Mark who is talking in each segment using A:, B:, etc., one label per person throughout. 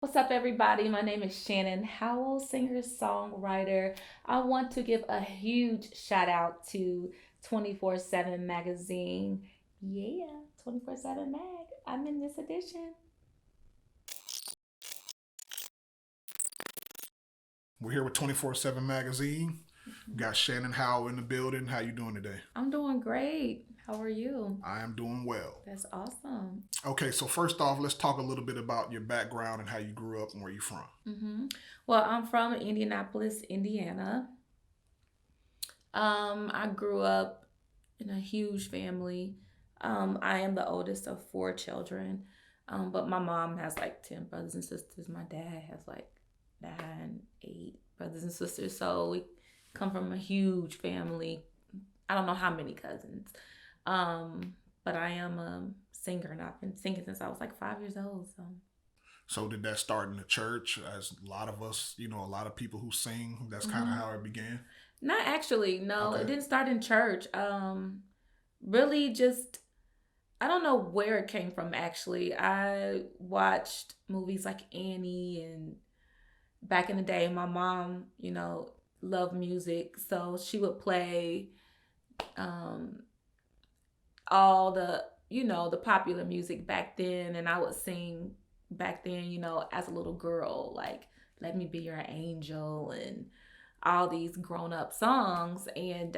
A: What's up, everybody? My name is Shannon Howell, singer songwriter. I want to give a huge shout out to 24/7 Magazine. Yeah, 24/7 Mag. I'm in this edition.
B: We're here with 24/7 Magazine.
A: Mhm.
B: Got Shannon Howell in the building. How you doing today?
A: I'm doing great. How are you?
B: I am doing well.
A: That's awesome.
B: Okay, so first off, let's talk a little bit about your background and how you grew up and where you're from.
A: hmm Well, I'm from Indianapolis, Indiana. I grew up in a huge family. I am the oldest of four children, but my mom has like 10 brothers and sisters. My dad has like nine, eight brothers and sisters. So we come from a huge family. I don't know how many cousins. But I am a singer and I've been singing since I was like 5 years old. So
B: So did that start in the church? As a lot of us, a lot of people who sing, that's kind of
A: hmm
B: how it began.
A: not actually, no, it
B: Okay.
A: didn't start in church. Really just I don't know where it came from actually. I watched movies like Annie and back in the day my mom, loved music. So she would play um all the popular music back then and I would sing back then, as a little girl, like Let Me Be Your Angel and all these grown up songs. And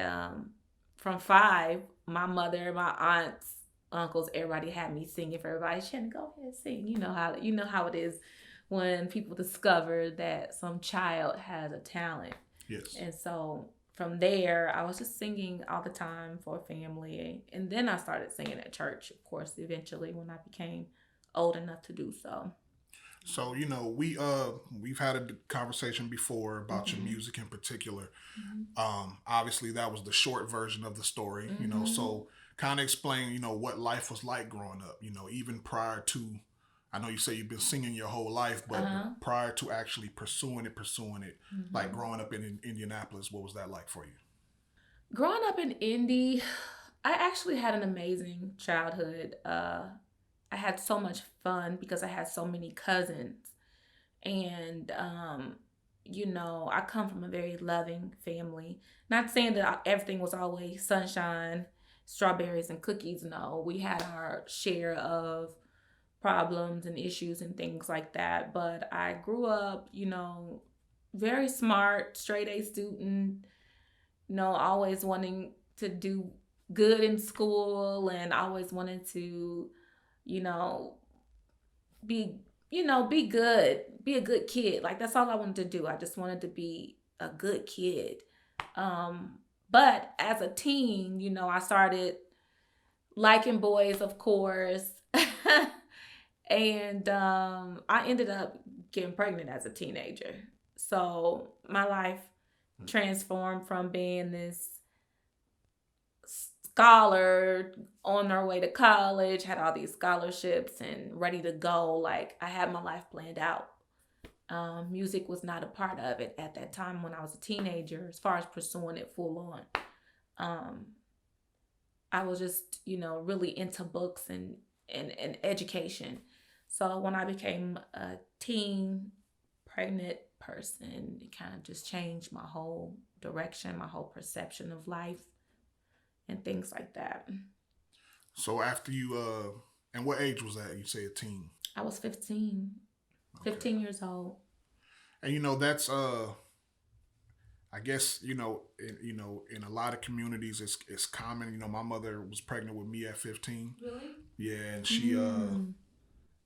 A: from five, my mother, my aunts, uncles, everybody had me singing for everybody. Shannon, go ahead and sing. You know how it is when people discover that some child has a talent.
B: Yes.
A: And so from there, I was just singing all the time for family. And then I started singing at church, of course, eventually when I became old enough to do so.
B: So we've had a conversation before about your
A: Mm-hmm.
B: music in particular.
A: Mm-hmm.
B: Obviously that was the short version of the story.
A: Mm-hmm.
B: So kind of explain what life was like growing up. Even prior to, I know you say you've been singing your whole life, but
A: Uh-huh.
B: prior to actually pursuing it, like
A: Mm-hmm.
B: growing up in Indianapolis, what was that like for you?
A: Growing up in Indy, I actually had an amazing childhood. I had so much fun because I had so many cousins. And, I come from a very loving family. Not saying that everything was always sunshine, strawberries, and cookies. No, we had our share of problems and issues and things like that. But I grew up, very smart, straight A student, always wanting to do good in school and always wanted to, you know, be, be good, be a good kid. Like that's all I wanted to do. I just wanted to be a good kid. Um, but as a teen, I started liking boys, of course. And I ended up getting pregnant as a teenager. So my life transformed from being this scholar on our way to college, had all these scholarships and ready to go. Like I had my life planned out. Music was not a part of it at that time when I was a teenager, as far as pursuing it full on. Um, I was just, really into books and education. So when I became a teen pregnant person, it kind of just changed my whole direction, my whole perception of life and things like that.
B: So after and what age was that? You say a teen.
A: I was 15,
B: Okay.
A: 15 years old.
B: And that's I guess in a lot of communities it's common. My mother was pregnant with me at 15.
A: Really?
B: Yeah, and
A: Mm.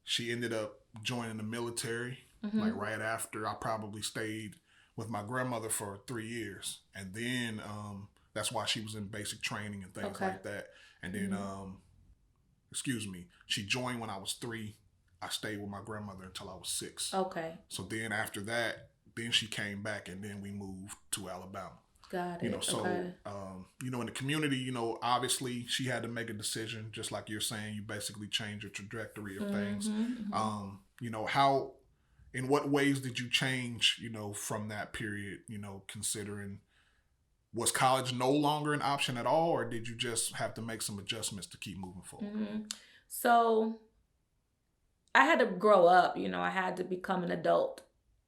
B: she ended up joining the military like
A: Mm-hmm.
B: right after. I probably stayed with my grandmother for 3 years, and then that's why she was in basic training and things
A: Okay.
B: like that. And then
A: Mm-hmm.
B: excuse me, she joined when I was 3. I stayed with my grandmother until I was 6.
A: Okay.
B: So then after that, then she came back, and then we moved to Alabama.
A: Got it.
B: So
A: Okay.
B: in the community, obviously she had to make a decision, just like you're saying. You basically change your trajectory of things.
A: Mm-hmm. Mm-hmm.
B: How, in what ways did you change? From that period. Considering, was college no longer an option at all, or did you just have to make some adjustments to keep moving forward?
A: Mm-hmm. So I had to grow up, I had to become an adult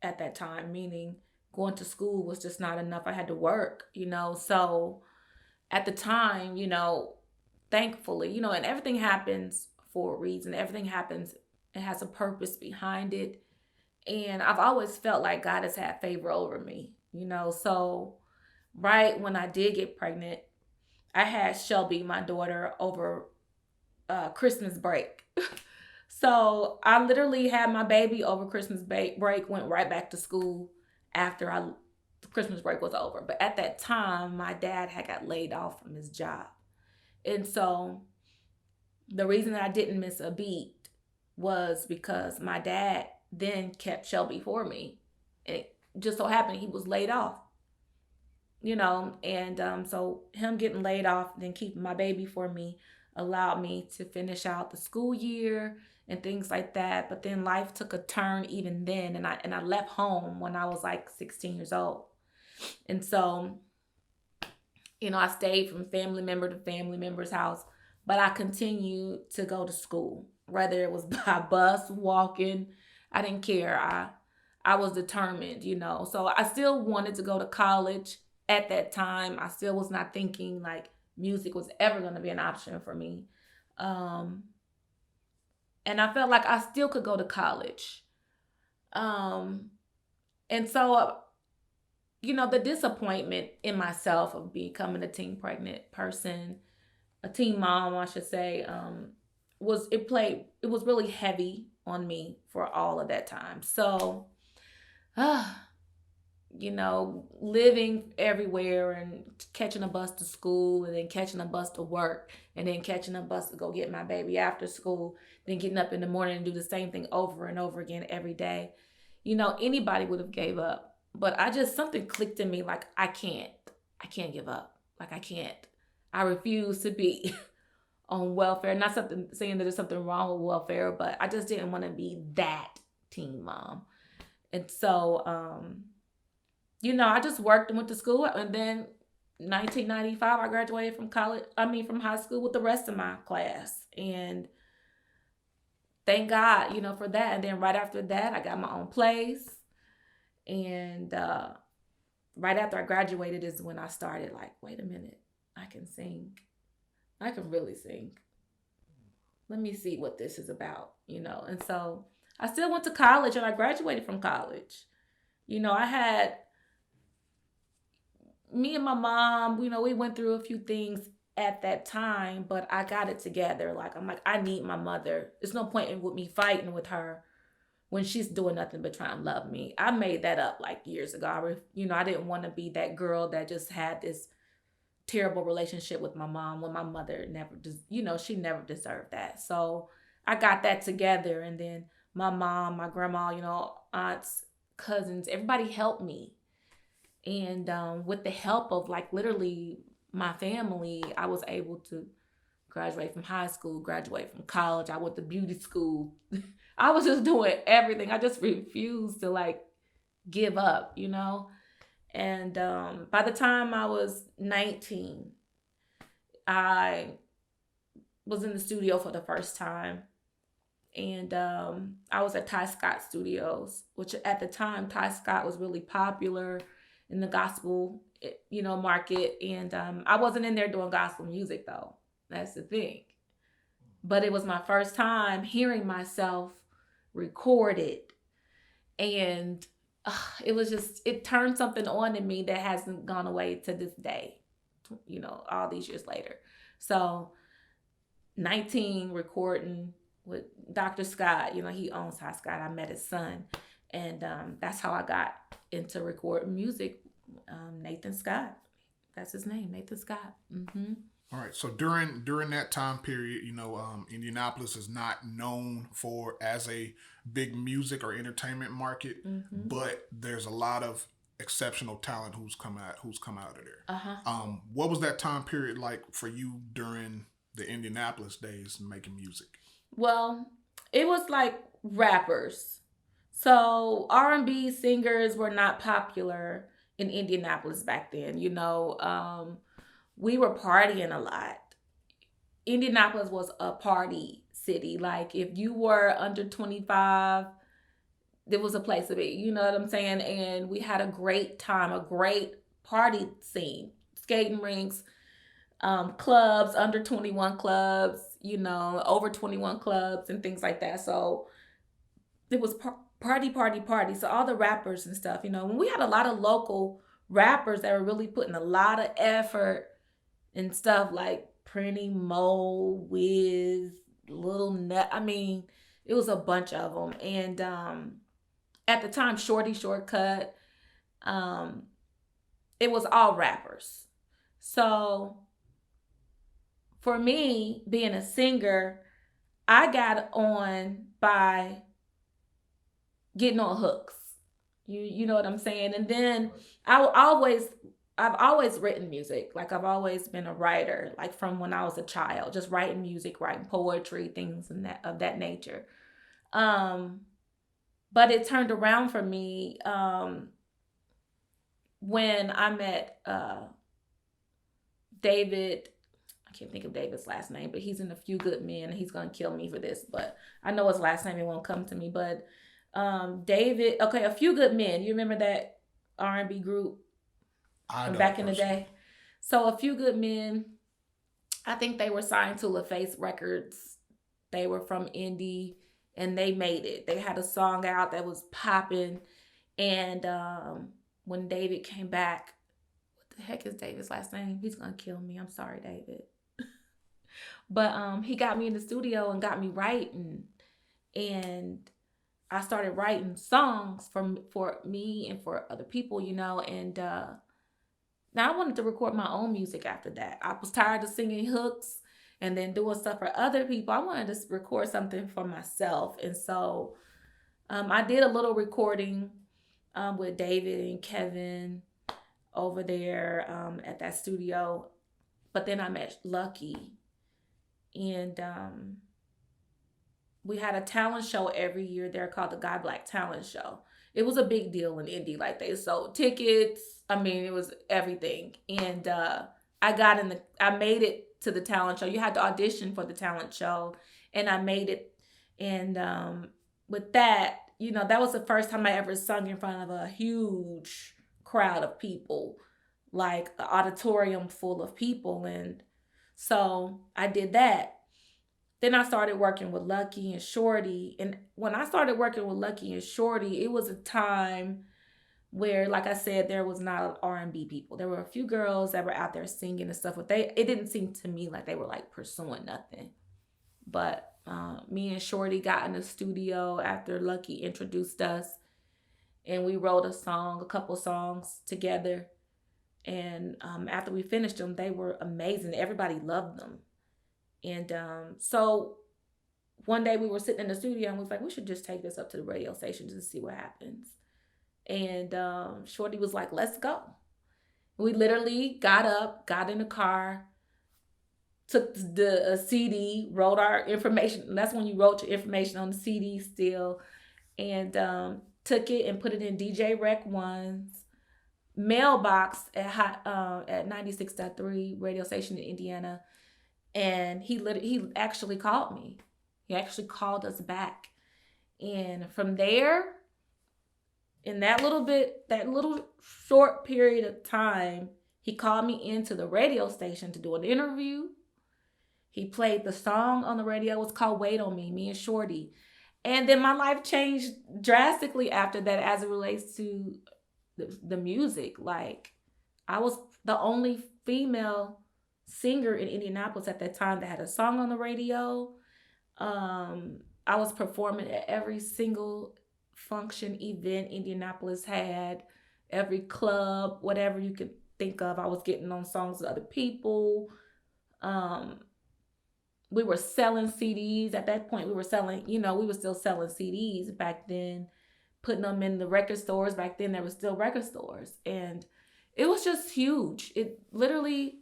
A: at that time, meaning going to school was just not enough. I had to work. So at the time, thankfully, and everything happens for a reason. Everything happens, it has a purpose behind it. And I've always felt like God has had favor over me. So right when I did get pregnant, I had Shelby, my daughter, over Christmas break. So I literally had my baby over Christmas break, went right back to school after the Christmas break was over. But at that time, my dad had got laid off from his job. And so the reason that I didn't miss a beat was because my dad then kept Shelby for me. And it just so happened he was laid off. And so him getting laid off, then keeping my baby for me allowed me to finish out the school year and things like that. But then life took a turn even then, and I left home when I was like 16 years old. And so, I stayed from family member to family member's house, but I continued to go to school, whether it was by bus, walking. I didn't care. I was determined. So I still wanted to go to college at that time. I still was not thinking like music was ever going to be an option for me. And I felt like I still could go to college. And so, the disappointment in myself of becoming a teen pregnant person, a teen mom, I should say, it was really heavy on me for all of that time. So, living everywhere and catching a bus to school and then catching a bus to work and then catching a bus to go get my baby after school, then getting up in the morning and do the same thing over and over again every day. Anybody would have gave up, but something clicked in me like, I can't give up. Like I refuse to be on welfare. Not something saying that there's something wrong with welfare, but I just didn't want to be that teen mom. And so, I just worked and went to school, and then 1995, I graduated from from high school with the rest of my class. And thank God, for that. And then right after that, I got my own place. And right after I graduated is when I started like, wait a minute, I can sing. I can really sing. Let me see what this is about, And so I still went to college and I graduated from college. I had me and my mom, we went through a few things at that time, but I got it together. Like, I'm like, I need my mother. There's no point in with me fighting with her when she's doing nothing but trying to love me. I made that up like years ago. I didn't want to be that girl that just had this terrible relationship with my mom when my mother she never deserved that. So I got that together. And then my mom, my grandma, aunts, cousins, everybody helped me. And with the help of like literally my family, I was able to graduate from high school, graduate from college. I went to beauty school. I was just doing everything. I just refused to like give up. And by the time I was 19, I was in the studio for the first time. And I was at Ty Scott Studios, which at the time, Ty Scott was really popular in the gospel, market. And I wasn't in there doing gospel music, though. That's the thing. But it was my first time hearing myself recorded. And it turned something on in me that hasn't gone away to this day, all these years later. So 19 recording with Dr. Scott, he owns Ty Scott. I met his son. And that's how I got into recording music. Nathan Scott. That's his name, Nathan Scott. Mm-hmm.
B: All right. So during that time period, Indianapolis is not known as a big music or entertainment market, but there's a lot of exceptional talent who's come out of there.
A: Uh-huh.
B: What was that time period like for you during the Indianapolis days making music?
A: Well, it was like rappers. So R&B singers were not popular in Indianapolis back then. We were partying a lot. Indianapolis was a party city. Like if you were under 25, there was a place to be. You know what I'm saying? And we had a great time, a great party scene, skating rinks, clubs, under 21 clubs, over 21 clubs and things like that. So it was party, party, party. So all the rappers and stuff, when we had a lot of local rappers that were really putting a lot of effort and stuff like Prinny, Mo, Wiz, Little Nut. I mean, it was a bunch of them. And at the time, Shorty Shortcut, um, it was all rappers. So for me, being a singer, I got on by getting on hooks. You know what I'm saying? And then I've always written music. Like I've always been a writer, like from when I was a child, just writing music, writing poetry, things and that of that nature. But it turned around for me when I met David. I can't think of David's last name, but he's in A Few Good Men. He's gonna kill me for this, but I know his last name. It won't come to me. But David, okay, A Few Good Men. You remember that R&B group from back in the day? So A Few Good Men. I think they were signed to LaFace Records. They were from Indy, and they made it. They had a song out that was popping, and when David came back, what the heck is David's last name? He's gonna kill me. I'm sorry, David. But he got me in the studio and got me writing, and I started writing songs for me and for other people, and now I wanted to record my own music after that. I was tired of singing hooks and then doing stuff for other people. I wanted to record something for myself. And so I did a little recording with David and Kevin over there at that studio. But then I met Lucky, and we had a talent show every year there called the Guy Black Talent Show. It was a big deal in Indy. Like they sold tickets. I mean, it was everything. And I made it to the talent show. You had to audition for the talent show, and I made it. And with that, that was the first time I ever sung in front of a huge crowd of people, like an auditorium full of people. And so I did that. Then I started working with Lucky and Shorty. And when I started working with Lucky and Shorty, it was a time where, like I said, there was not R&B people. There were a few girls that were out there singing and stuff, but it didn't seem to me like they were like pursuing nothing. But me and Shorty got in the studio after Lucky introduced us, and we wrote a couple songs together. And after we finished them, they were amazing. Everybody loved them. And so one day we were sitting in the studio and we was like, we should just take this up to the radio station to see what happens. And Shorty was like, let's go. We literally got up, got in the car, took the CD, wrote our information. That's when you wrote your information on the CD still. And took it and put it in DJ Rec 1's mailbox at 96.3 radio station in Indiana. And he actually called me. He actually called us back. And from there, in that little short period of time, he called me into the radio station to do an interview. He played the song on the radio. It was called Wait on Me and Shorty. And then my life changed drastically after that as it relates to the music. Like, I was the only female singer in Indianapolis at that time that had a song on the radio. I was performing at every single function, event Indianapolis had, every club, whatever you could think of. I was getting on songs with other people. We were selling CDs. At that point, we were still selling CDs back then, putting them in the record stores. Back then, there were still record stores. And it was just huge. It literally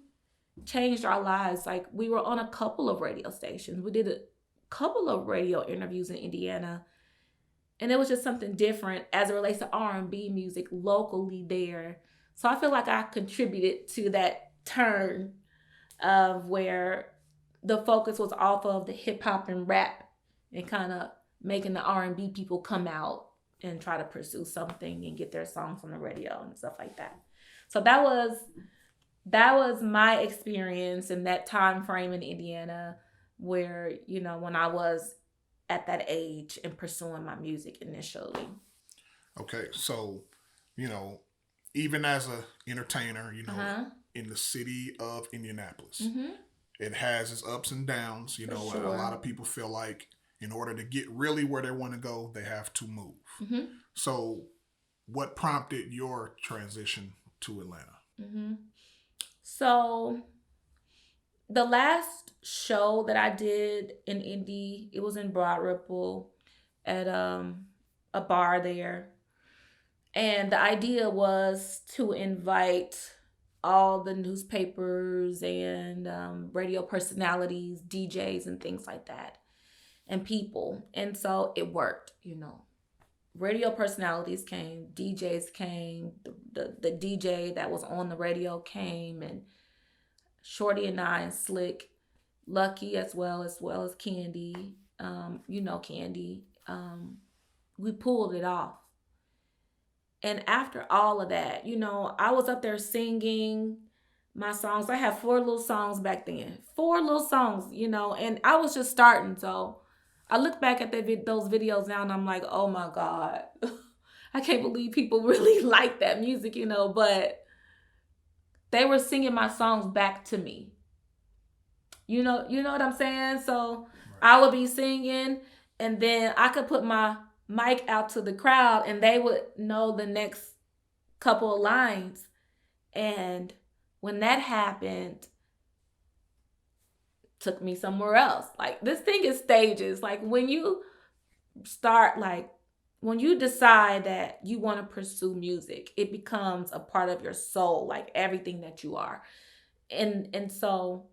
A: changed our lives. Like, we were on a couple of radio stations. We did a couple of radio interviews in Indiana. And it was just something different as it relates to R&B music locally there. So I feel like I contributed to that turn of where the focus was off of the hip hop and rap and kind of making the R&B people come out and try to pursue something and get their songs on the radio and stuff like that. So that was my experience in that time frame in Indiana where, you know, when I was at that age and pursuing my music initially.
B: Okay, so, you know, even as a entertainer, you know, in the city of Indianapolis, it has its ups and downs. You know, a lot of people feel like in order to get really where they want to go, they have to move. So, what prompted your transition to Atlanta?
A: So, the last show that I did in Indy, it was in Broad Ripple at a bar there. And the idea was to invite all the newspapers and radio personalities, DJs, and things like that, and people. And so it worked, you know. Radio personalities came, DJs came, the DJ that was on the radio came, and Shorty and I and Slick, Lucky as well as Candy, you know Candy, we pulled it off. And after all of that, you know, I was up there singing my songs. I had 4 little songs back then. 4 little songs, you know, and I was just starting. So I look back at those videos now and I'm like, oh my God, I can't believe people really like that music, you know, but they were singing my songs back to me. You know what I'm saying? So I would be singing and then I could put my mic out to the crowd and they would know the next couple of lines. And when that happened, took me somewhere else. Like, this thing is stages. Like, when you start, like, when you decide that you want to pursue music, it becomes a part of your soul, like everything that you are. And so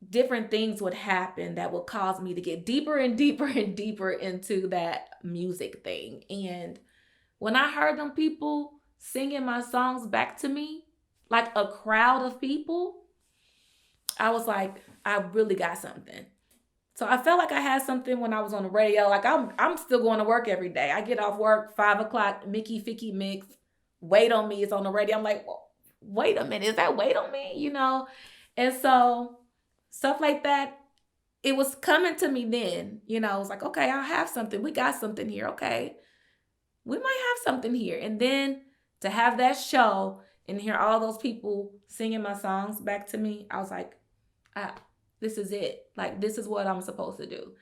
A: different things would happen that would cause me to get deeper and deeper and deeper into that music thing. And when I heard them people singing my songs back to me, like a crowd of people, I was like, I really got something. So I felt like I had something when I was on the radio. Like, I'm still going to work every day. I get off work 5 o'clock, Mickey Ficky Mix, Wait on Me is on the radio. I'm like, well, wait a minute, is that Wait on Me? You know? And so stuff like that, it was coming to me then. You know, I was like, okay, I have something. We got something here. Okay, we might have something here. And then to have that show and hear all those people singing my songs back to me, I was like, this is it. Like, this is what I'm supposed to do.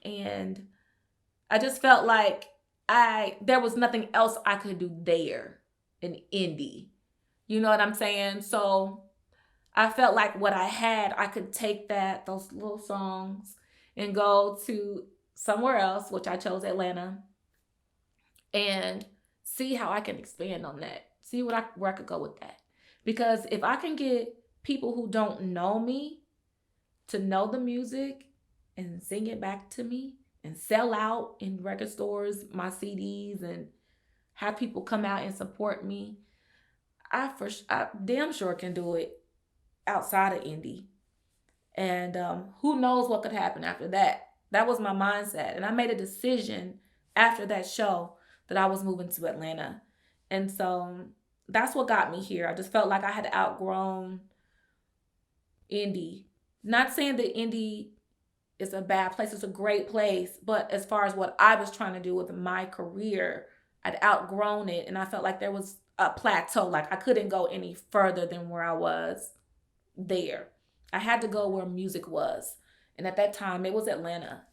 A: And I just felt like there was nothing else I could do there in Indy. You know what I'm saying? So I felt like what I had, I could take those little songs and go to somewhere else, which I chose Atlanta, and see how I can expand on that. See where I could go with that. Because if I can get people who don't know me to know the music and sing it back to me and sell out in record stores, my CDs, and have people come out and support me, I damn sure can do it outside of Indy. And who knows what could happen after that. That was my mindset. And I made a decision after that show that I was moving to Atlanta. And so that's what got me here. I just felt like I had outgrown Indy. Not saying that Indy is a bad place. It's a great place. But as far as what I was trying to do with my career, I'd outgrown it. And I felt like there was a plateau. Like, I couldn't go any further than where I was there. I had to go where music was. And at that time, it was Atlanta.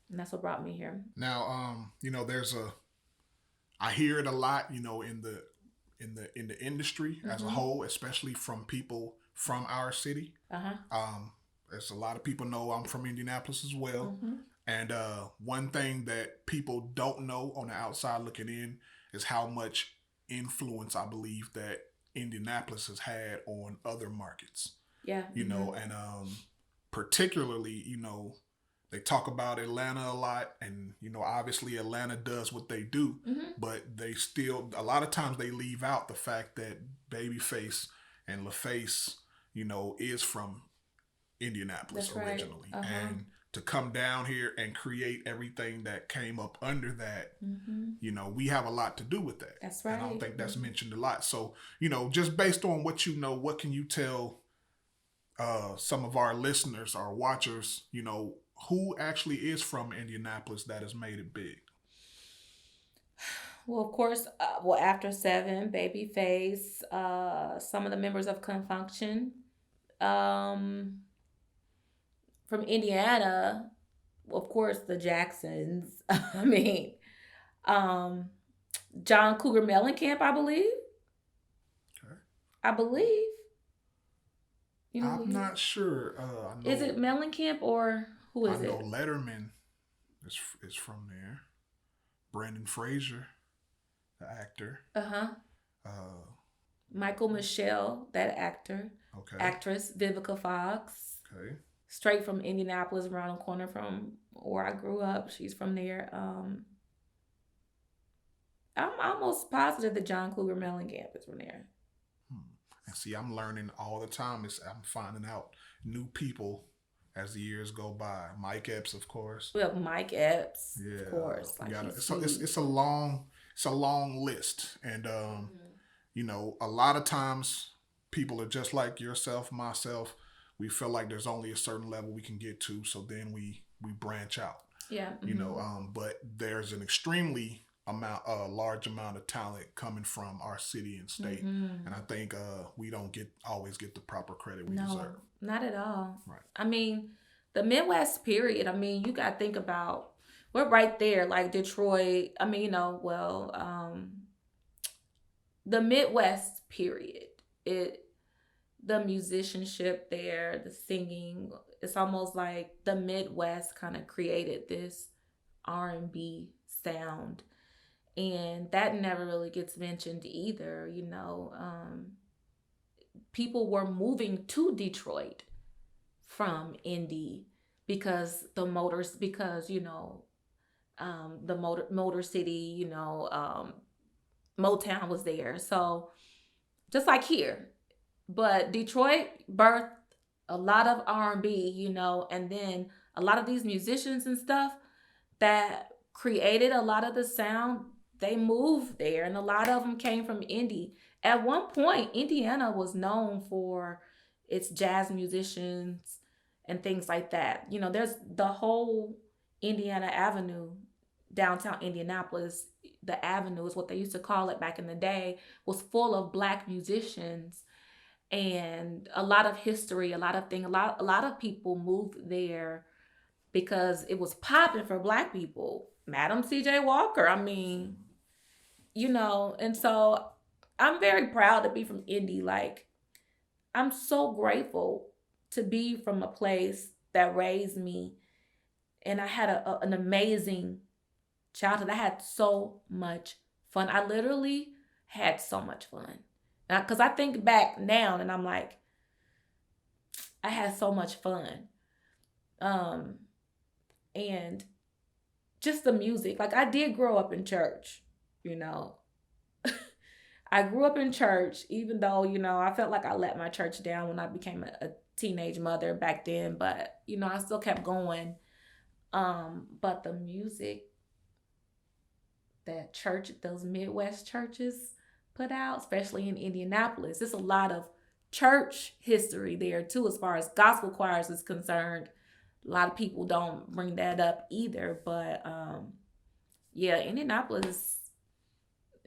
A: And that's what brought me here.
B: Now, you know, I hear it a lot, you know, in the industry as a whole, especially from people from our city. There's a lot of people know I'm from Indianapolis as well. And one thing that people don't know on the outside looking in is how much influence I believe that Indianapolis has had on other markets.
A: Yeah.
B: You know, and particularly, you know, they talk about Atlanta a lot, and, you know, obviously Atlanta does what they do, but they still, a lot of times they leave out the fact that Babyface and LaFace, you know, is from Indianapolis
A: That's right.
B: originally.
A: Uh-huh.
B: And to come down here and create everything that came up under that, we have a lot to do with that.
A: That's
B: And I don't
A: right.
B: think that's mentioned a lot. So, just based on what you know, what can you tell some of our listeners, our watchers, who actually is from Indianapolis that has made it big?
A: Well, of course, after seven, Babyface, some of the members of Confunction, um, from Indiana, of course, the Jacksons. I mean, um, John Cougar Mellencamp, I believe.
B: Okay.
A: I believe. You know who
B: I'm
A: he is?
B: not sure.
A: Is it Mellencamp or who
B: I
A: is
B: know
A: it?
B: Letterman is from there. Brendan Fraser, the actor.
A: Uh huh.
B: Uh,
A: Michael Michelle, that actor.
B: okay.
A: Actress Vivica Fox.
B: Okay.
A: Straight from Indianapolis, around the corner from where I grew up. She's from there. I'm almost positive that John Cougar Mellencamp is from there.
B: And see, I'm learning all the time. I'm finding out new people as the years go by. Mike Epps, of course.
A: We have Mike Epps,
B: Yeah,
A: of course. Like
B: it's a long list, and a lot of times people are just like yourself, myself. We feel like there's only a certain level we can get to, so then we branch out.
A: Yeah.
B: But there's an large amount of talent coming from our city and state, and I think we don't always get the proper credit we deserve.
A: Not at all.
B: Right.
A: I mean, the Midwest period. I mean, you got to think about we're right there, like Detroit. I mean, the Midwest period. The musicianship there, the singing. It's almost like the Midwest kind of created this R&B sound. And that never really gets mentioned either. People were moving to Detroit from Indy because the Motor City, Motown was there. So just like here, but Detroit birthed a lot of R&B, and then a lot of these musicians and stuff that created a lot of the sound, they moved there, and a lot of them came from Indy. At one point, Indiana was known for its jazz musicians and things like that. There's the whole Indiana Avenue, downtown Indianapolis. The Avenue is what they used to call it back in the day, was full of Black musicians and a lot of history, a lot of things. A lot of people moved there because it was popping for Black people. Madam C.J. Walker, I mean, and so I'm very proud to be from Indy. Like, I'm so grateful to be from a place that raised me, and I had an amazing childhood. I had so much fun. I literally had so much fun. Because I think back now and I'm like, I had so much fun. And just the music. Like, I did grow up in church, I grew up in church, even though, I felt like I let my church down when I became a teenage mother back then. But, I still kept going. But the music that those Midwest churches put out, especially in Indianapolis, there's a lot of church history there too, as far as gospel choirs is concerned. A lot of people don't bring that up either, but Indianapolis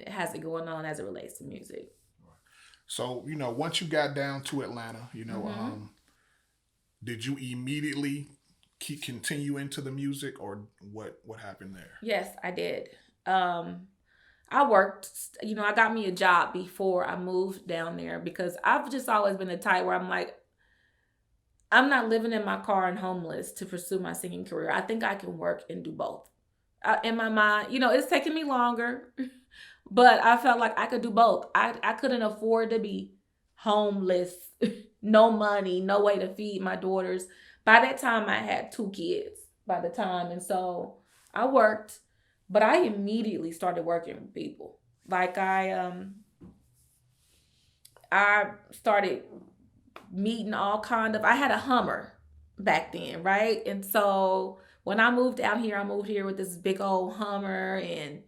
A: has it going on as it relates to music.
B: So, once you got down to Atlanta, did you immediately continue into the music, or what happened there?
A: Yes, I did. I worked, I got me a job before I moved down there because I've just always been the type where I'm like, I'm not living in my car and homeless to pursue my singing career. I think I can work and do both. In my mind, it's taking me longer, but I felt like I could do both. I couldn't afford to be homeless, no money, no way to feed my daughters. By that time, I had 2 kids by the time. And so I worked. But I immediately started working with people. Like I started meeting I had a Hummer. back then, right? And so when I moved out here, I moved here with this big old Hummer, and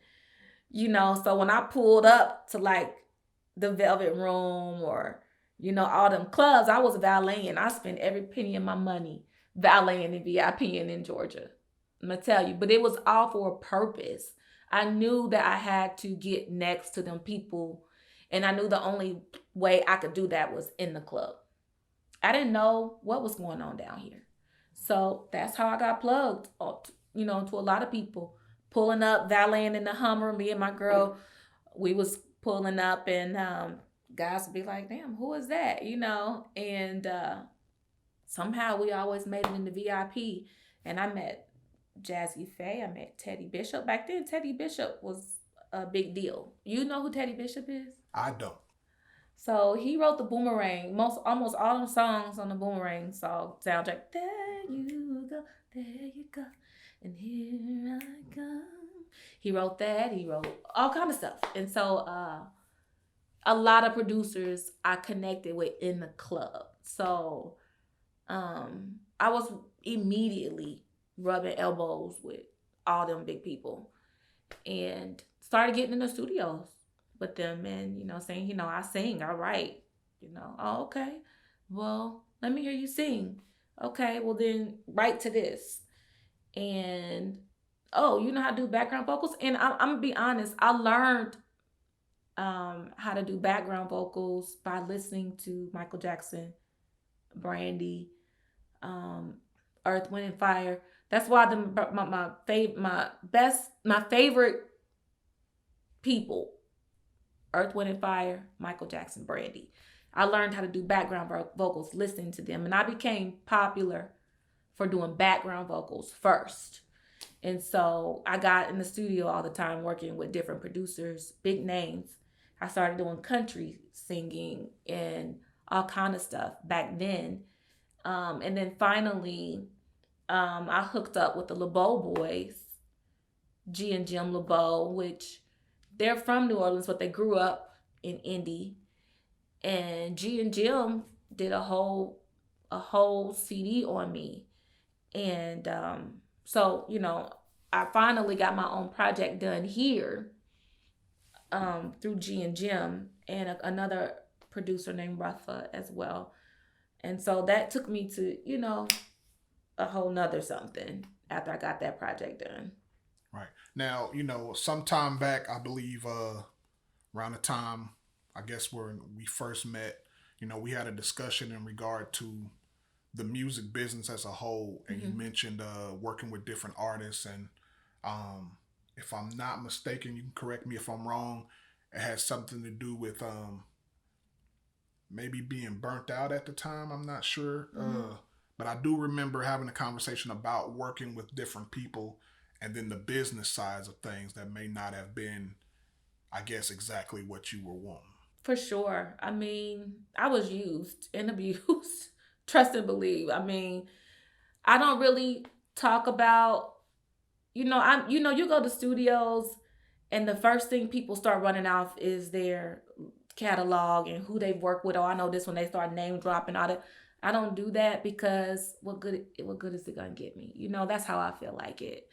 A: so when I pulled up to like the Velvet Room or all them clubs, I was valeting. I spent every penny of my money valeting and VIPing in Georgia. I'm gonna tell you, but it was all for a purpose. I knew that I had to get next to them people, and I knew the only way I could do that was in the club. I didn't know what was going on down here. So that's how I got plugged, to a lot of people. Pulling up, valeting in the Hummer, me and my girl, we was pulling up, and guys would be like, damn, who is that? And somehow we always made it in the VIP. And I met Jazzy Faye, I met Teddy Bishop. Back then, Teddy Bishop was a big deal. You know who Teddy Bishop is?
B: I don't.
A: So he wrote the Boomerang, almost all the songs on the Boomerang song soundtrack. There you go, and here I come. He wrote that. He wrote all kind of stuff, and so a lot of producers I connected with in the club. So I was immediately rubbing elbows with all them big people, and started getting in the studios with them, and saying, I sing, I write, oh, okay, well, let me hear you sing. Okay, well then write to this. And oh, you know how to do background vocals? And I'm gonna be honest, I learned how to do background vocals by listening to Michael Jackson, Brandy, Earth, Wind and Fire. That's why my favorite people, Earth, Wind and Fire, Michael Jackson, Brandy. I learned how to do background vocals listening to them, and I became popular for doing background vocals first. And so I got in the studio all the time working with different producers, big names. I started doing country singing and all kind of stuff back then. And then finally, I hooked up with the LeBeau boys, G and Jim LeBeau, which they're from New Orleans, but they grew up in Indy. And G and Jim did a whole CD on me. And so, I finally got my own project done here through G and Jim and another producer named Rafa as well. And so that took me to, a whole nother something after I got that project done.
B: Right. Now, sometime back, I believe around the time, I guess, when we first met, we had a discussion in regard to the music business as a whole, and you mentioned working with different artists, and if I'm not mistaken, you can correct me if I'm wrong, it had something to do with maybe being burnt out at the time. I'm not sure, but I do remember having a conversation about working with different people, and then the business sides of things that may not have been, I guess, exactly what you were wanting.
A: For sure. I mean, I was used and abused. Trust and believe. I mean, I don't really talk about, you go to studios and the first thing people start running off is their catalog and who they've worked with. Oh, I know this when they start name dropping all that. I don't do that because what good is it gonna get me? That's how I feel like it.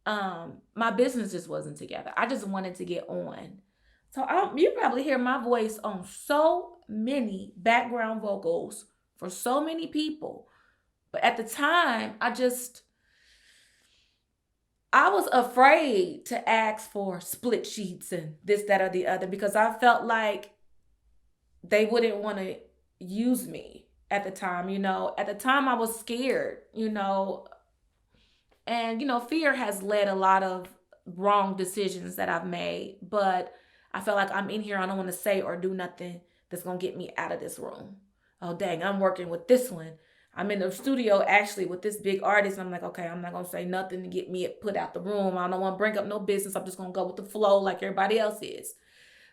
A: My business just wasn't together. I just wanted to get on. So you probably hear my voice on so many background vocals for so many people. But at the time, I was afraid to ask for split sheets and this, that, or the other, because I felt like they wouldn't want to use me at the time. At the time I was scared, and, fear has led a lot of wrong decisions that I've made, but I felt like I'm in here. I don't want to say or do nothing that's going to get me out of this room. Oh, dang, I'm working with this one. I'm in the studio actually with this big artist. And I'm like, okay, I'm not going to say nothing to get me put out the room. I don't want to bring up no business. I'm just going to go with the flow like everybody else is.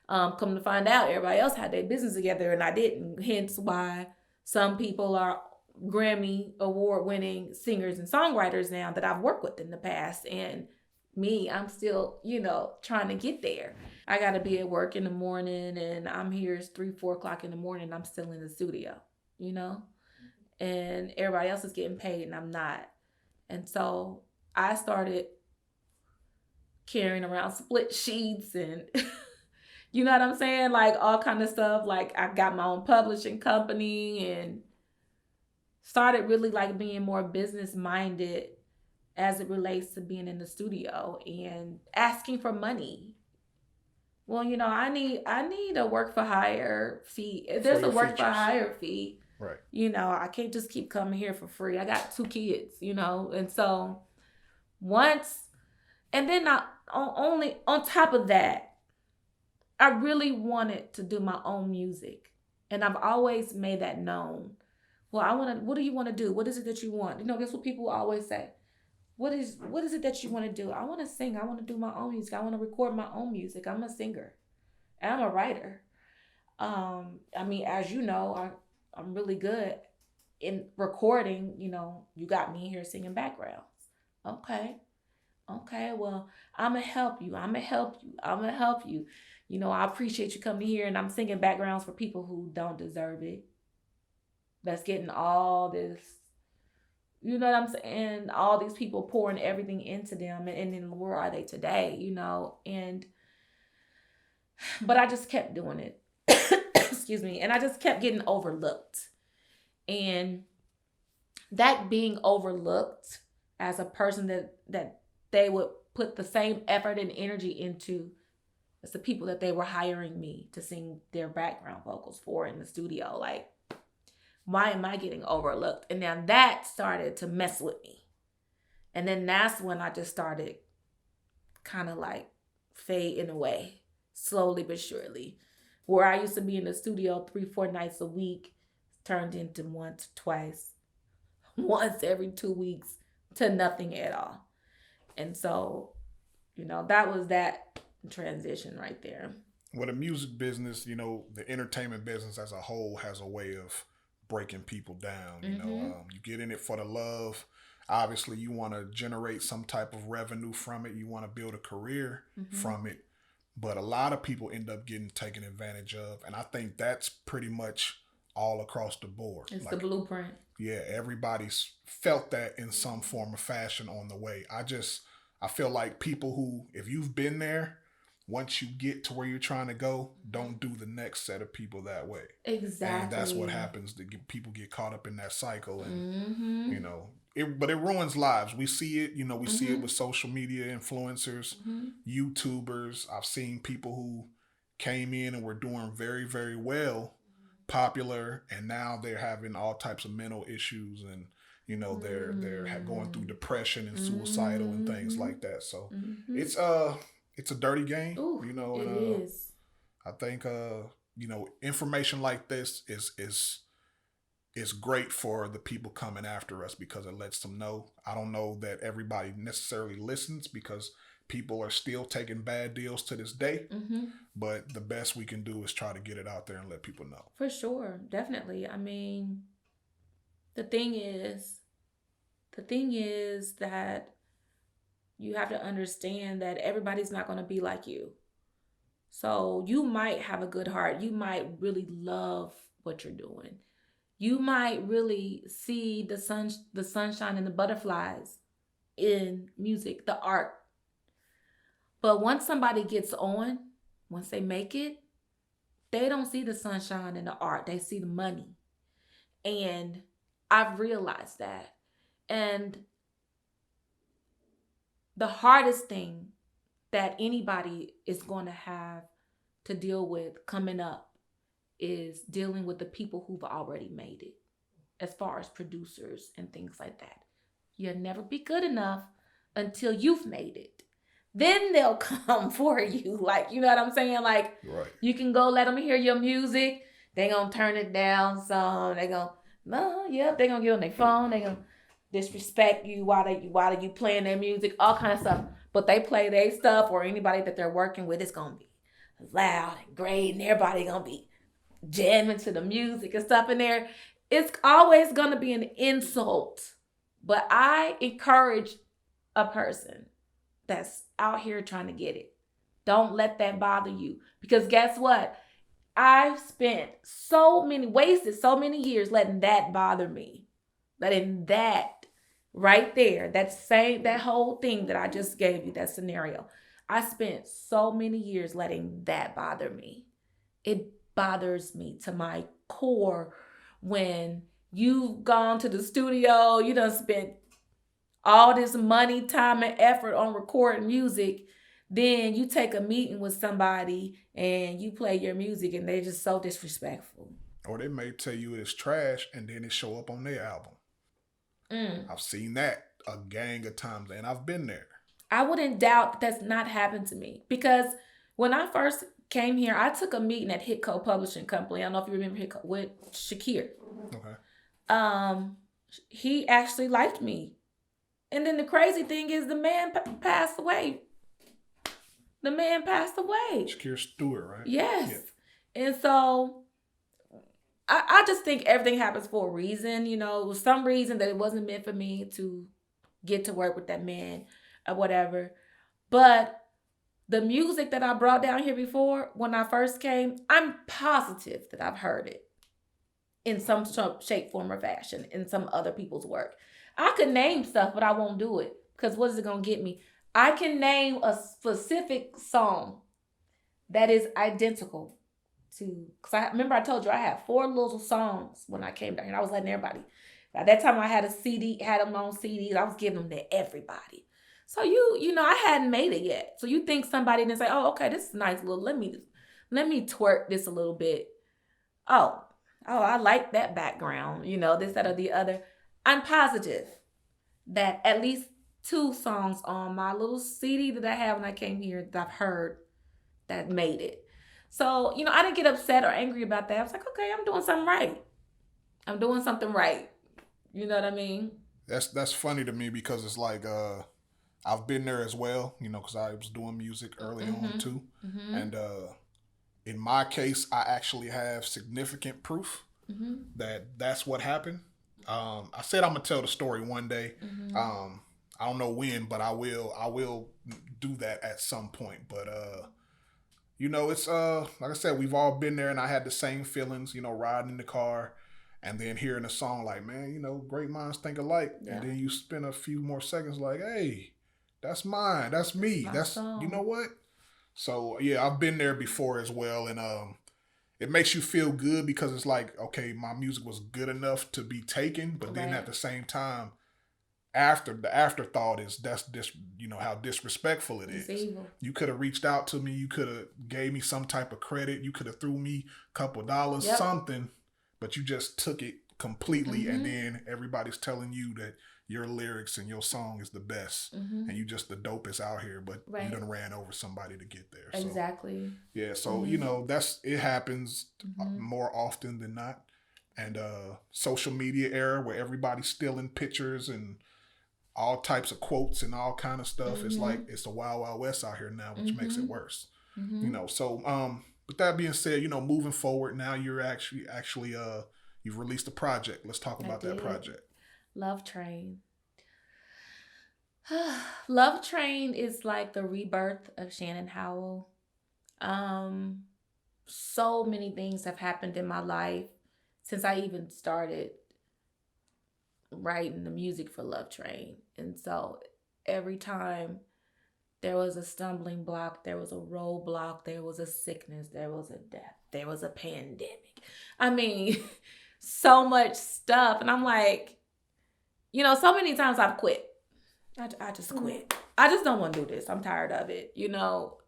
A: Come to find out, everybody else had their business together and I didn't. Hence why some people are Grammy award-winning singers and songwriters now that I've worked with in the past. And me, I'm still, trying to get there. I got to be at work in the morning and I'm here, it's 3-4 o'clock in the morning. I'm still in the studio, and everybody else is getting paid and I'm not. And so I started carrying around split sheets and you know what I'm saying? Like all kind of stuff. Like I got my own publishing company and started really like being more business minded as it relates to being in the studio and asking for money. Well, I need a work for hire fee. If there's a work for hire fee,
B: right?
A: I can't just keep coming here for free. I got 2 kids, and so once, and then only on top of that, I really wanted to do my own music, and I've always made that known. Well, what do you want to do? What is it that you want? Guess what people always say? What is it that you want to do? I want to sing. I want to do my own music. I want to record my own music. I'm a singer. I'm a writer. As you know, I'm really good in recording. You got me here singing backgrounds. Okay. Well, I'm going to help you. I appreciate you coming here and I'm singing backgrounds for people who don't deserve it. That's getting all this, you know what I'm saying? All these people pouring everything into them, and then where are they today? But I just kept doing it. Excuse me. And I just kept getting overlooked. And that being overlooked as a person that they would put the same effort and energy into as the people that they were hiring me to sing their background vocals for in the studio. Like, why am I getting overlooked? And now that started to mess with me. And then that's when I just started kind of like fading away, slowly but surely. Where I used to be in the studio 3-4 nights a week turned into once, twice, once every 2 weeks to nothing at all. And so, that was that transition right there.
B: Well, the music business, the entertainment business as a whole has a way of breaking people down. You get in it for the love. Obviously, you want to generate some type of revenue from it. You want to build a career from it. But a lot of people end up getting taken advantage of. And I think that's pretty much all across the board.
A: It's the blueprint.
B: Yeah, everybody's felt that in some form or fashion on the way. I feel like people who, if you've been there, once you get to where you're trying to go, don't do the next set of people that way.
A: Exactly.
B: And that's what happens. People get caught up in that cycle, and but it ruins lives. We see it. We see it with social media influencers, YouTubers. I've seen people who came in and were doing very, very well, popular, and now they're having all types of mental issues, and they're going through depression and suicidal and things like that. So it's a dirty game.
A: Ooh, it is.
B: I think information like this is great for the people coming after us because it lets them know. I don't know that everybody necessarily listens because people are still taking bad deals to this day. But the best we can do is try to get it out there and let people know.
A: For sure, definitely. The thing is that you have to understand that everybody's not going to be like you. So you might have a good heart. You might really love what you're doing. You might really see the sunshine and the butterflies in music, the art. But once somebody gets on, once they make it, they don't see the sunshine and the art. They see the money. And I've realized that. And the hardest thing that anybody is going to have to deal with coming up is dealing with the people who've already made it, as far as producers and things like that. You'll never be good enough until you've made it. Then they'll come for you. Like, you know what I'm saying? Like,
B: right.
A: You can go let them hear your music. They gonna turn it down some. They gonna, they gonna get on their phone. They gonna disrespect you while you playing their music, all kind of stuff. But they play their stuff, or anybody that they're working with, it's gonna be loud and great, and everybody gonna be jamming to the music and stuff in there. It's always gonna be an insult. But I encourage a person that's out here trying to get it. Don't let that bother you. Because guess what? I've wasted so many years letting that bother me. letting that right there, that whole thing that I just gave you, that scenario. I spent so many years letting that bother me. It bothers me to my core when you've gone to the studio, you done spent all this money, time, and effort on recording music. Then you take a meeting with somebody and you play your music and they're just so disrespectful.
B: Or they may tell you it's trash and then it show up on their album. I've seen that a gang of times and I've been there.
A: I wouldn't doubt that that's not happened to me because when I first came here, I took a meeting at Hitco Publishing Company. I don't know if you remember Hitco with Shakir.
B: Okay.
A: He actually liked me, and then the crazy thing is, the man passed away. The man passed away.
B: Shakir Stewart, right?
A: Yes, yeah. And so I just think everything happens for a reason. You know, some reason that it wasn't meant for me to get to work with that man or whatever. But the music that I brought down here before, when I first came, I'm positive that I've heard it in some shape, form, or fashion in some other people's work. I could name stuff, but I won't do it because what is it going to get me? I can name a specific song that is identical to, because I remember I told you I had 4 little songs when I came down here. I was letting everybody. By that time I had a CD, had them on CDs. I was giving them to everybody. So you know, I hadn't made it yet. So you think somebody didn't say, oh, okay, this is nice little, let me twerk this a little bit. Oh, I like that background, you know, this, that, or the other. I'm positive that at least 2 songs on my little CD that I have when I came here that I've heard that made it. So, you know, I didn't get upset or angry about that. I was like, okay, I'm doing something right. I'm doing something right. You know what I mean?
B: That's funny to me because it's like, I've been there as well, you know, because I was doing music early on too. And in my case, I actually have significant proof that that's what happened. I said I'm gonna tell the story one day. I don't know when, but I will do that at some point. But you know, it's like I said, we've all been there, and I had the same feelings, you know, riding in the car. And then hearing a song like, man, you know, great minds think alike. Yeah. And then you spend a few more seconds like, hey, that's mine. That's me. That's you know what? So, yeah, I've been there before as well. And it makes you feel good because it's like, okay, my music was good enough to be taken. But then at the same time, after the afterthought is you know, how disrespectful it is. Evil. You could have reached out to me. You could have gave me some type of credit. You could have threw me a couple dollars, something. But you just took it completely, and then everybody's telling you that your lyrics and your song is the best, and you just the dopest out here, but you done ran over somebody to get there. So,
A: exactly.
B: Yeah, so you know, it happens more often than not. And social media era where everybody's stealing pictures and all types of quotes and all kind of stuff. It's like it's a wild, wild west out here now, which makes it worse. You know, so with that being said, you know, moving forward now, you're actually you've released a project. Let's talk about that project.
A: Love Train. Love Train is like the rebirth of Shannon Howell. So many things have happened in my life since I even started writing the music for Love Train. And so every time there was a stumbling block, there was a roadblock, there was a sickness, there was a death, there was a pandemic. I mean, so much stuff. And I'm like, you know, so many times I've quit. I just quit. I just don't want to do this. I'm tired of it. You know,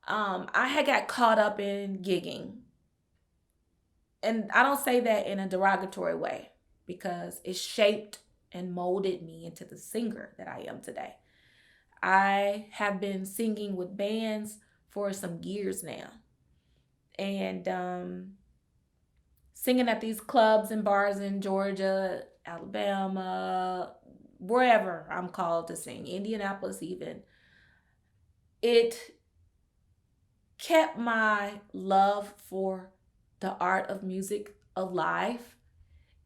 A: I had got caught up in gigging. And I don't say that in a derogatory way because it shaped and molded me into the singer that I am today. I have been singing with bands for some years now. And singing at these clubs and bars in Georgia, Alabama, wherever I'm called to sing, Indianapolis even. It kept my love for the art of music alive,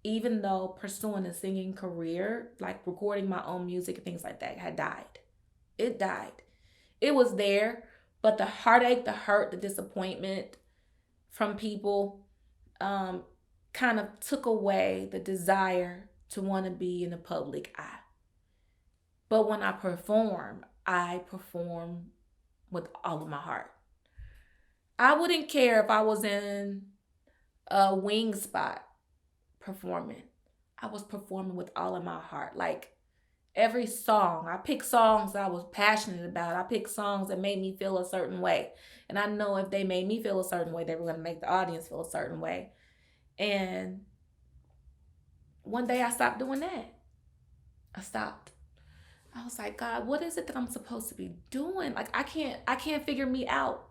A: even though pursuing a singing career, like recording my own music and things like that, had died. It died. It was there, but the heartache, the hurt, the disappointment from people kind of took away the desire to want to be in the public eye. But when I perform with all of my heart. I wouldn't care if I was in a wing spot performing. I was performing with all of my heart. Like every song, I picked songs that I was passionate about. I picked songs that made me feel a certain way. And I know if they made me feel a certain way, they were going to make the audience feel a certain way. And one day I stopped doing that. I stopped. I was like, God, what is it that I'm supposed to be doing? Like I can't figure me out.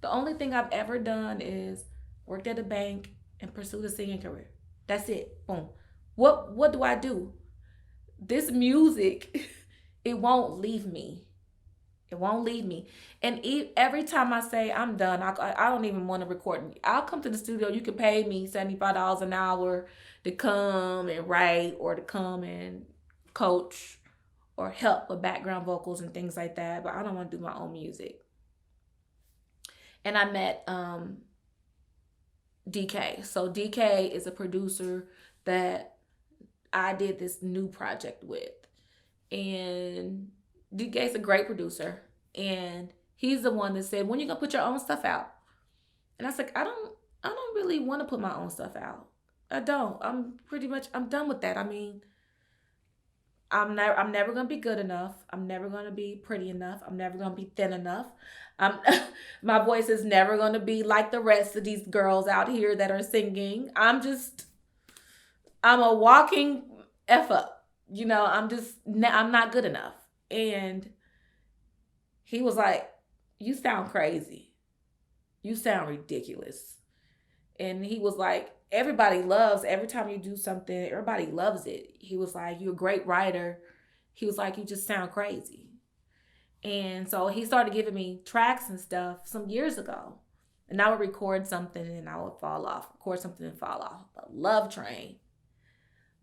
A: The only thing I've ever done is worked at a bank and pursued a singing career. That's it. Boom. What do I do? This music, it won't leave me. It won't leave me. And every time I say I'm done, I don't even want to record. I'll come to the studio. You can pay me $75 an hour to come and write or to come and coach or help with background vocals and things like that. But I don't want to do my own music. And I met DK. So DK is a producer that I did this new project with. And DK's a great producer. And he's the one that said, when you gonna put your own stuff out? And I was like, I don't really want to put my own stuff out. I don't. I'm done with that. I mean, I'm never gonna be good enough. I'm never gonna be pretty enough. I'm never gonna be thin enough. I'm my voice is never gonna be like the rest of these girls out here that are singing. I'm a walking F up. I'm not good enough. And he was like, you sound crazy. You sound ridiculous. And he was like, every time you do something, everybody loves it. He was like, you're a great writer. He was like, you just sound crazy. And so he started giving me tracks and stuff some years ago. And I would record something and I would fall off, record something and fall off. But Love Train,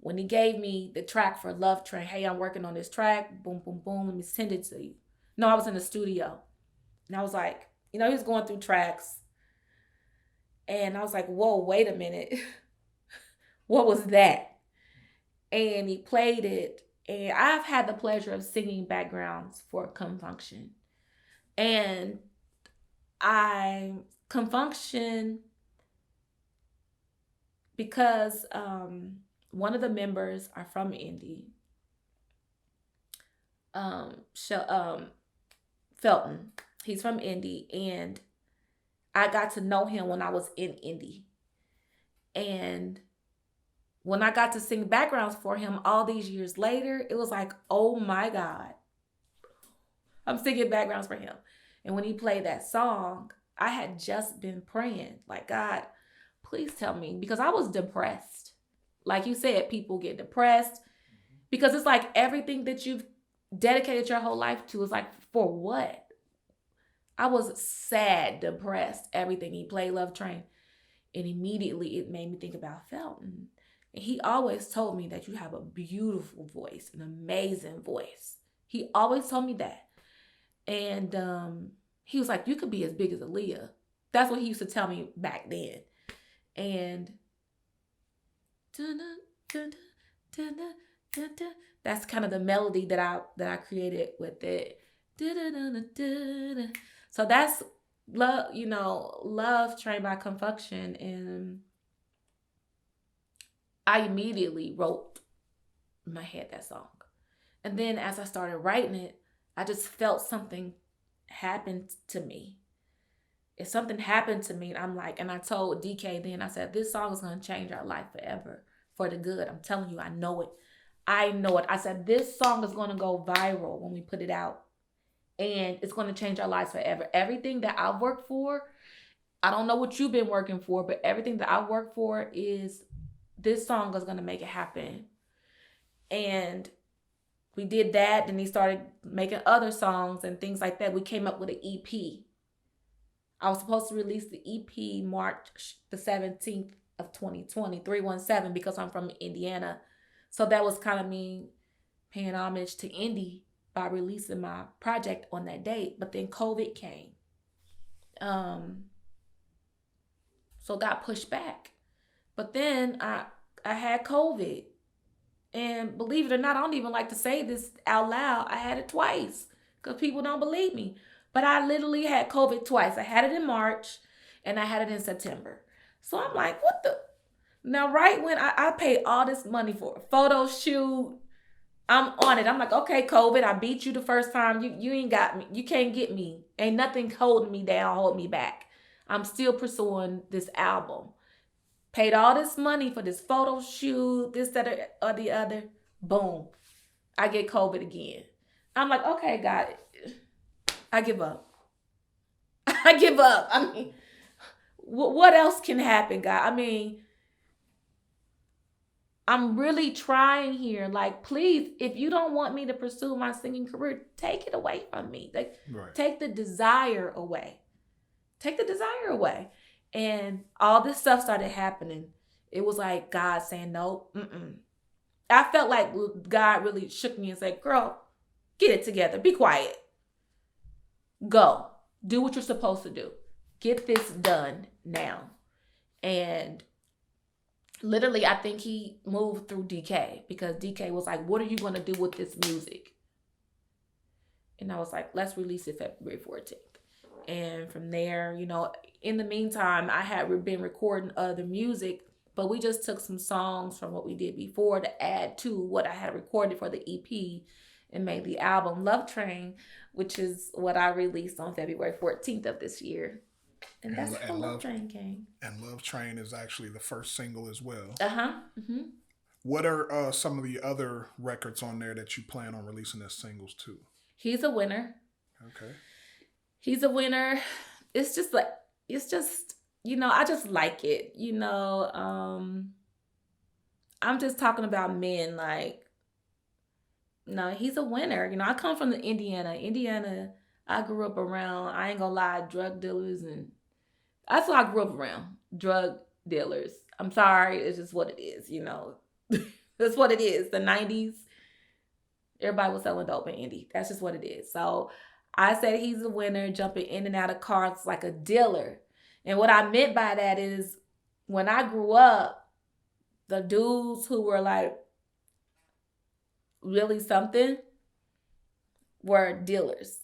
A: when he gave me the track for Love Train, hey, I'm working on this track, boom, boom, boom, let me send it to you. No, I was in the studio. And I was like, he was going through tracks. And I was like, whoa, wait a minute. What was that? And he played it. And I've had the pleasure of singing backgrounds for Confunction. And Confunction, because one of the members are from Indy. Felton. He's from Indy. And I got to know him when I was in Indy. And when I got to sing backgrounds for him all these years later, it was like, oh my God. I'm singing backgrounds for him. And when he played that song, I had just been praying, like, God, please tell me, because I was depressed. Like you said, people get depressed because it's like everything that you've dedicated your whole life to is like, for what? I was sad, depressed, everything. He played Love Train. And immediately it made me think about Felton. And he always told me that you have a beautiful voice, an amazing voice. He always told me that. And he was like, you could be as big as Aaliyah. That's what he used to tell me back then. And that's kind of the melody that I created with it. So that's Love Train by Confunction. And I immediately wrote in my head that song. And then as I started writing it, I just felt something happened to me. If something happened to me, and I told DK then, I said, this song is going to change our life forever for the good. I'm telling you, I know it. I said, this song is going to go viral when we put it out. And it's going to change our lives forever. Everything that I've worked for, I don't know what you've been working for, but everything that I've worked for is this song is going to make it happen. And we did that. Then he started making other songs and things like that. We came up with an EP. I was supposed to release the EP March the 17th of 2020, 317, because I'm from Indiana. So that was kind of me paying homage to Indy by releasing my project on that date. But then COVID came. So got pushed back. But then I had COVID. And believe it or not, I don't even like to say this out loud. I had it twice because people don't believe me. But I literally had COVID twice. I had it in March and I had it in September. So I'm like, what the? Now, right when I paid all this money for a photo shoot, I'm on it. I'm like, okay, COVID, I beat you the first time. You ain't got me. You can't get me. Ain't nothing holding me down, hold me back. I'm still pursuing this album. Paid all this money for this photo shoot, this, that, or the other. Boom. I get COVID again. I'm like, okay, got it. I give up. I give up. I mean, what else can happen, God? I mean, I'm really trying here. Like, please, if you don't want me to pursue my singing career, take it away from me. Like,
B: Right.
A: take the desire away. Take the desire away. And all this stuff started happening. It was like God saying, no, I felt like God really shook me and said, girl, get it together. Be quiet. Go. Do what you're supposed to do. Get this done now. And literally, I think he moved through DK because DK was like, what are you going to do with this music? And I was like, let's release it February 14th. And from there, you know, in the meantime, I had been recording other music, but we just took some songs from what we did before to add to what I had recorded for the EP and made the album Love Train, which is what I released on February 14th of this year. And that's how Love Train came.
B: And Love Train is actually the first single as well.
A: Mm-hmm.
B: What are some of the other records on there that you plan on releasing as singles too?
A: He's a Winner.
B: Okay.
A: He's a Winner. It's just, you know, I just like it. You know, I'm just talking about men. Like, no, he's a winner. You know, I come from Indiana, I grew up around, I ain't gonna lie, drug dealers, and that's what I grew up around. Drug dealers. I'm sorry, it's just what it is, you know. That's what it is. The 90s, everybody was selling dope in Indy. That's just what it is. So I said he's a winner, jumping in and out of cars like a dealer. And what I meant by that is when I grew up, the dudes who were like really something were dealers.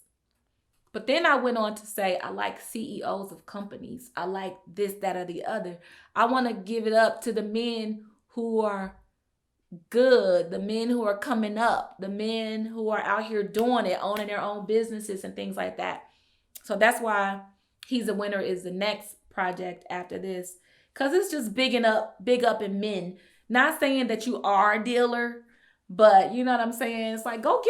A: But then I went on to say, I like CEOs of companies. I like this, that, or the other. I want to give it up to the men who are good, the men who are coming up, the men who are out here doing it, owning their own businesses and things like that. So that's why He's a Winner is the next project after this. Because it's just big up in men. Not saying that you are a dealer, but you know what I'm saying? It's like, go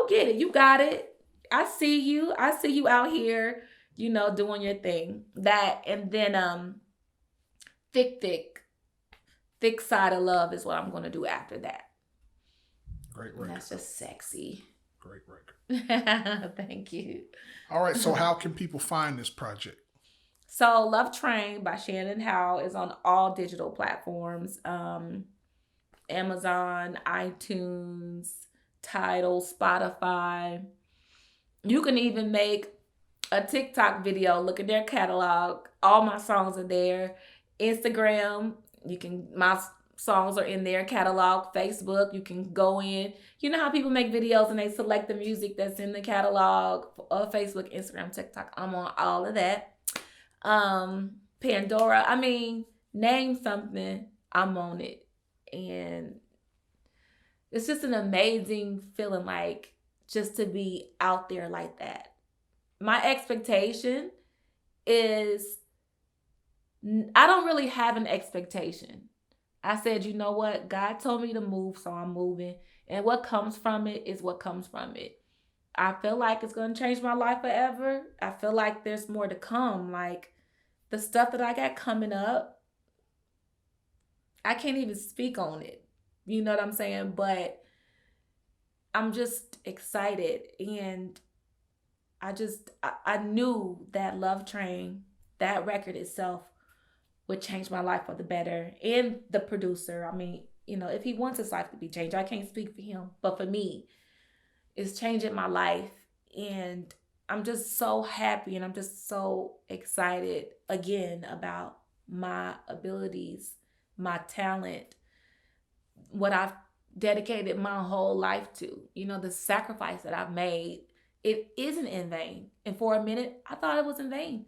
A: get it. You got it. I see you out here, you know, doing your thing. That, and then thick side of love is what I'm going to do after that.
B: Great record.
A: And that's just sexy.
B: Great record.
A: Thank you.
B: All right, so how can people find this project?
A: So Love Train by Shannon Howell is on all digital platforms. Amazon, iTunes, Tidal, Spotify. You can even make a TikTok video, look at their catalog. All my songs are there. Instagram, my songs are in their catalog. Facebook, you can go in. You know how people make videos and they select the music that's in the catalog of Facebook, Instagram, TikTok. I'm on all of that. Pandora, I mean, name something, I'm on it. And it's just an amazing feeling, like, just to be out there like that. My expectation is, I don't really have an expectation. I said, you know what? God told me to move, so I'm moving. And what comes from it is what comes from it. I feel like it's going to change my life forever. I feel like there's more to come. Like, the stuff that I got coming up, I can't even speak on it. You know what I'm saying? But I'm just excited. And I knew that Love Train, that record itself, would change my life for the better. And the producer, I mean, you know, if he wants his life to be changed, I can't speak for him. But for me, it's changing my life. And I'm just so happy and I'm just so excited again about my abilities, my talent, what I've dedicated my whole life to. The sacrifice that I've made, it isn't in vain. And for a minute, I thought it was in vain.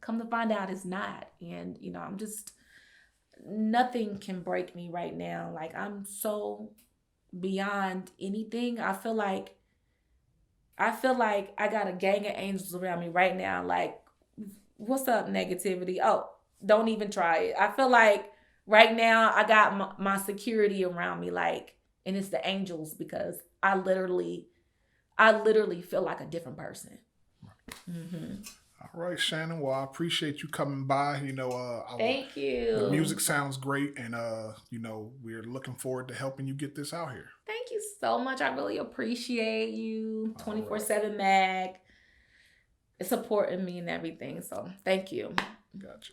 A: Come to find out it's not. And, I'm just, nothing can break me right now. Like, I'm so beyond anything. I feel like I got a gang of angels around me right now. Like, what's up, negativity? Oh, don't even try it. I feel like right now I got my security around me, like, and it's the angels, because I literally feel like a different person. Mm-hmm.
B: All right, Shannon. Well, I appreciate you coming by.
A: Thank you.
B: The music sounds great, and we're looking forward to helping you get this out here.
A: Thank you so much. I really appreciate you. 24/7 Mag supporting me and everything. So thank you.
B: Gotcha.